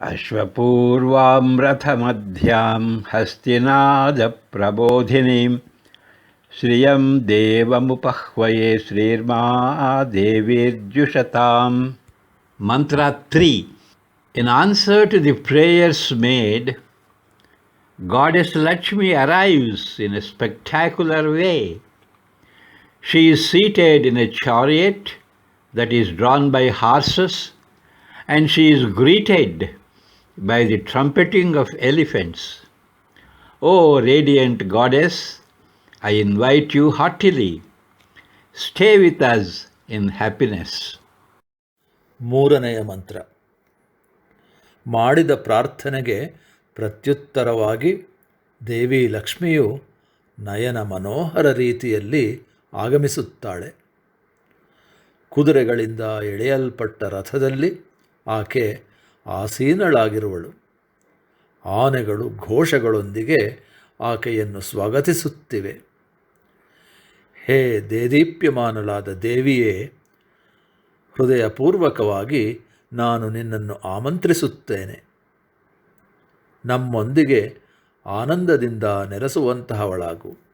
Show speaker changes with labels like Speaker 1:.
Speaker 1: ಅಶ್ವಪೂರ್ವಾಂ ರಥಮಧ್ಯಾಂ ಹಸ್ತಿನಾದಪ್ರಬೋಧಿನೀಂ ಶ್ರಿಯಂ ದೇವಮುಪಹ್ವಯೇ ಶ್ರೀರ್ಮಾ ದೇವೀರ್ಜುಷತಾಂ. Mantra 3. In answer to the prayers made, Goddess Lakshmi arrives in a spectacular way. She is seated in a chariot that is drawn by horses, and she is greeted by the trumpeting of elephants. O radiant Goddess, I invite you heartily. Stay with us in happiness.
Speaker 2: ಮೂರನೆಯ ಮಂತ್ರ. ಮಾಡಿದ ಪ್ರಾರ್ಥನೆಗೆ ಪ್ರತ್ಯುತ್ತರವಾಗಿ ದೇವಿ ಲಕ್ಷ್ಮಿಯು ನಯನ ಮನೋಹರ ರೀತಿಯಲ್ಲಿ ಆಗಮಿಸುತ್ತಾಳೆ. ಕುದುರೆಗಳಿಂದ ಎಳೆಯಲ್ಪಟ್ಟ ರಥದಲ್ಲಿ ಆಕೆ ಆಸೀನಳಾಗಿರುವಳು. ಆನೆಗಳು ಘೋಷಗಳೊಂದಿಗೆ ಆಕೆಯನ್ನು ಸ್ವಾಗತಿಸುತ್ತಿವೆ. ಹೇ ದೇದೀಪ್ಯಮಾನಳಾದ ದೇವಿಯೇ, ಹೃದಯಪೂರ್ವಕವಾಗಿ ನಾನು ನಿನ್ನನ್ನು ಆಮಂತ್ರಿಸುತ್ತೇನೆ. ನಮ್ಮೊಂದಿಗೆ ಆನಂದದಿಂದ ನೆರೆಸುವಂತಹವಳಾಗು.